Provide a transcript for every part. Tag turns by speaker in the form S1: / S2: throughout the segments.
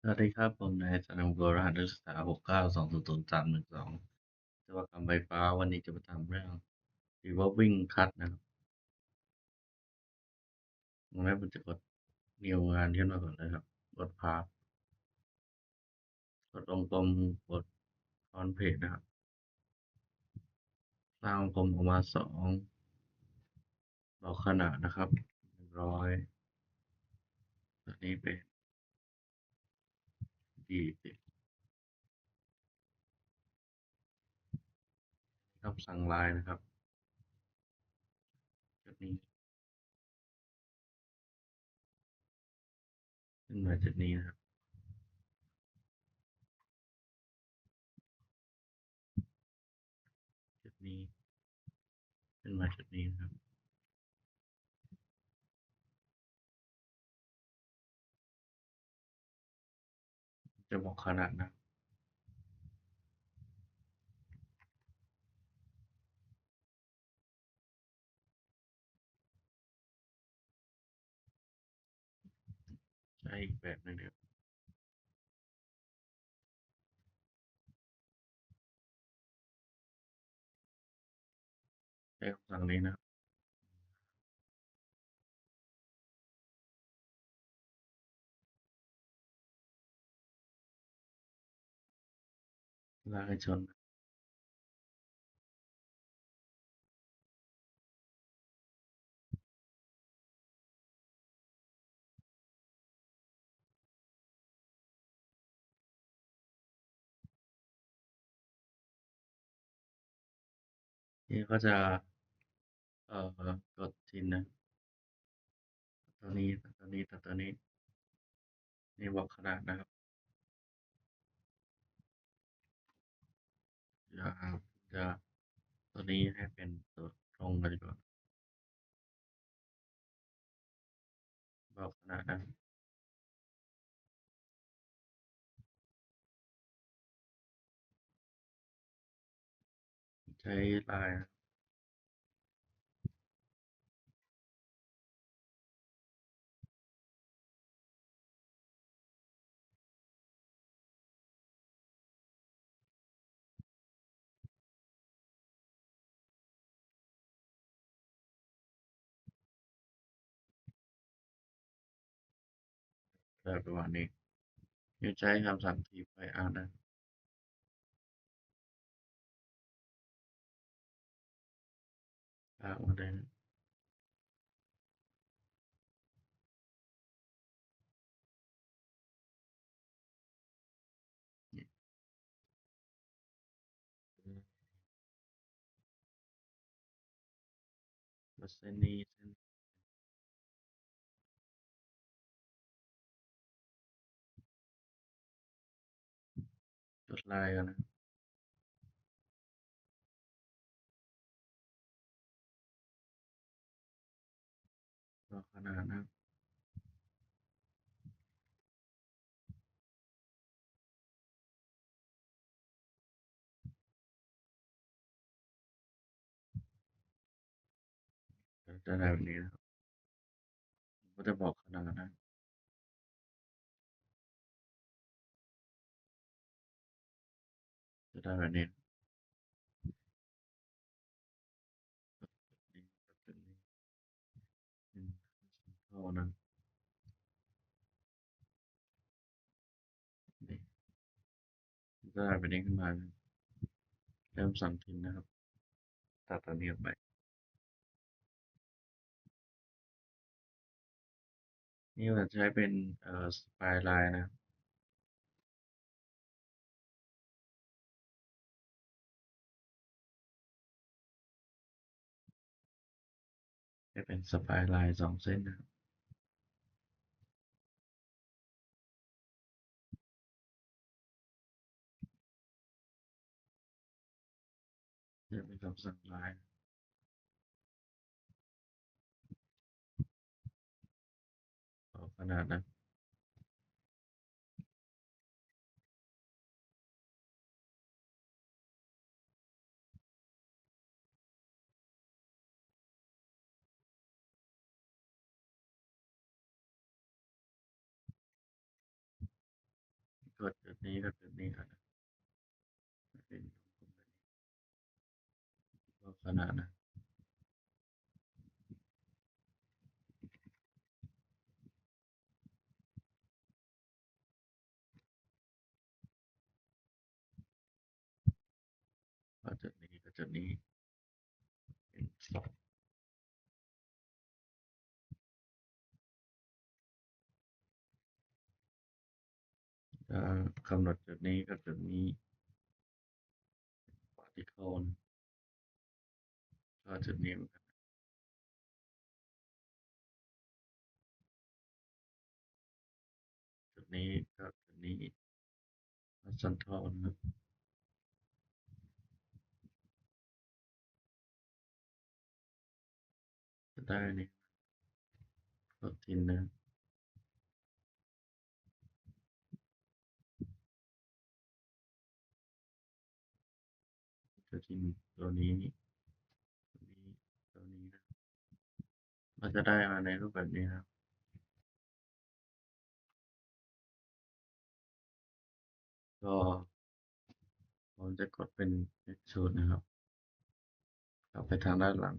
S1: วัสดีครับผมนายธนงศ์รหัสนักศึกษา692003112วิศวกรรมไฟฟ้าวันนี้จะมาทำเรื่อง revolving cut นะครับดังนั้นผมจะกด new งานขึ้นมาก่อนเลยครับกด path กดวงกลมกด on page นะครับสร้างวงกลมออกมา2บอกขนาดนะครับ100ตัวนี้เป็น20คำสั่งลายนะครับจุดนี้ขึ้นมาจุดนี้นะครับจุดนี้ขึ้นมาจุดนี้นะครับจะบอกขนาดนะใช้อีกแบบหนึงเดี๋ยวใช้คำสั่งนี้นะครับลากให้ชนนี่ก็จะ กดชินนะตัวนี้ตัวนี้ตัวนี้นี่บอกขนาดนะครับจะจะตัวนี้ให้เป็นตัวตรงกันดีกว่าบอกขนาดนะใช้ลายนะแบบประมาณนี้นี่ใช้คำสั่งทีไปอาร์นะลากมาได้นี่เส้นนี้เส้นจดลายกันนะบอกขนาดนะจะได้แบบนี้นะครับก็จะบอกขนาดนะจะได้แบบนี้นี่จุดนี้อืมเท่านั้นนี่จะได้แบบนี้ขึ้นมาเริ่มสั่งพิมพ์นะครับตัดตัวนี้ออกไปนี่เราใช้เป็นสปายไลน์นะ จะเป็นสปายไลน์2เส้นนะครับจะเป็นคำสั่งไลน์ขนาดนั้น กดจุดนี้กับจุดนี้ก่อนนะเป็นก็ขนาดนะก็จุดนี้กับจุดนี้เป็น2จะกำหนดจุดนี้กับจุดนี้ปฏิโคนก็จุดนี้เหมือนกันจุดนี้กับจุดนี้สันทอนนะจะได้นี่กดทินนะจะทินตัวนี้ตัวนี้ตัวนี้นะเราจะได้มาในรูปแบบนี้ครับก็ผมจะกดเป็น Extrude นะครับกลับไปทางด้านหลัง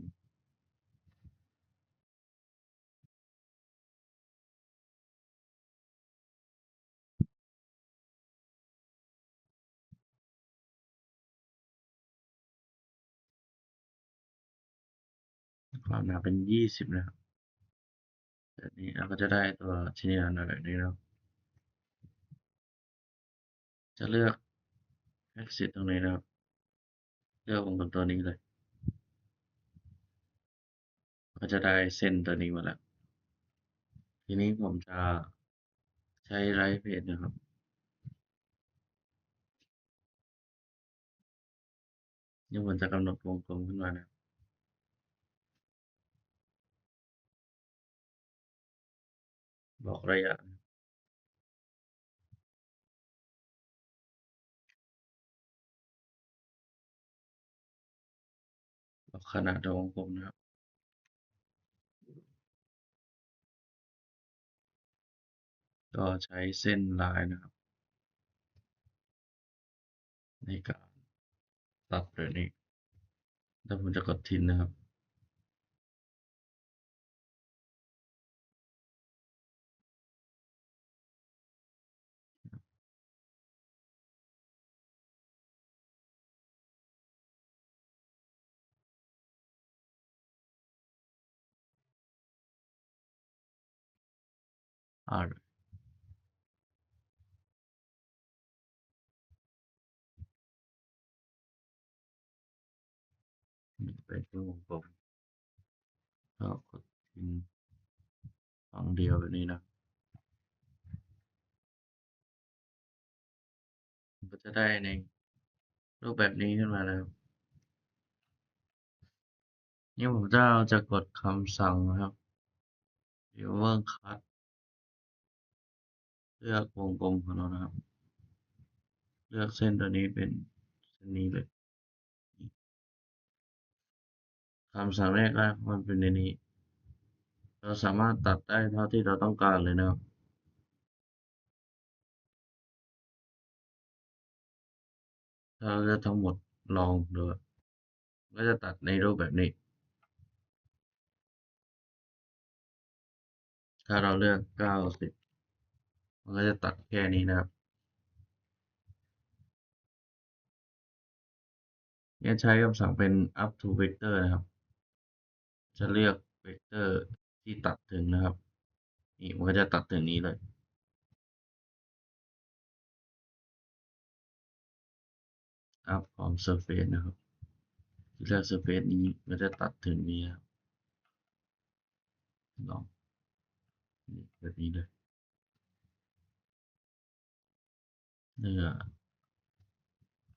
S1: ความหนาเป็น20นะครับแบบนี้เราก็จะได้ตัวชิ้นงานมาแบบนี้แล้วจะเลือก Exit ตรงนี้นะครับเลือกวงกลมตัวนี้เลยก็จะได้เส้นตัวนี้มาแล้วทีนี้ผมจะใช้ Right Page นะครับนี่ผมจะกำหนดวงกลมขึ้นมานะบอกระยะบอกขนาดวงกลมนะครับก็ใช้เส้นลายนะครับในการตัดแบบนี้แล้วผมจะกดทินนะครับอ่าเป็นวงกลมแล้วกดทินฝั่งเดียวแบบนี้นะมันก็จะได้ในรูปแบบนี้ขึ้นมาแล้วนี่ผมจะกดคำสั่งนะครับ River Cut เลือกวงกลมของเรานะครับเลือกเส้นตัวนี้เป็นเส้นนี้เลยคำสั่งแรกมันเป็นในนี้เราสามารถตัดได้เท่าที่เราต้องการเลยนะครับถ้าเราเลือกทั้งหมดลองดูก็จะตัดในรูปแบบนี้ถ้าเราเลือก90มันก็จะตัดแค่นี้นะครับเนี่ยใช้คำสั่งเป็น up to vector นะครับจะเลือกเวกเตอร์ที่ตัดถึงนะครับนี่มันก็จะตัดถึงนี้เลย up ของ surface นะครับที่เลือก surface นี้มันจะตัดถึงนี้ครับลองนี่แบบนี้เลยเลือก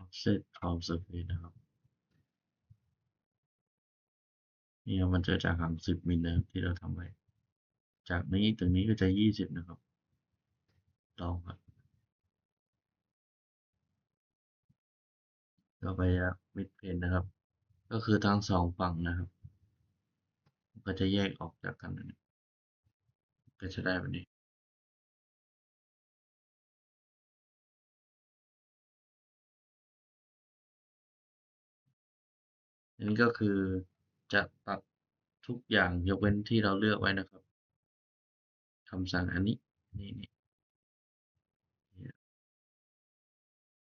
S1: offset ของ surface นะครับนี่มันจะจากห่าง10มิลนะครับที่เราทำไว้จากนี้ถึงนี้ก็จะ20นะครับลองครับต่อไปมิดเพนนะครับก็คือทั้งสองฝั่งนะครับก็จะแยกออกจากกันก็จะได้แบบนี้ อันนี้ก็คือจะตัดทุกอย่างยกเว้นที่เราเลือกไว้นะครับคำสั่งอันนี้นี่เนี่ย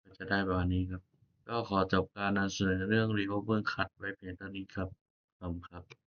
S1: ก็จะได้ประมาณนี้ครับก็ขอจบการนำเสนอเรื่อง Remover Cut ไว้เพียงเท่านี้ครับขอบคุณครับ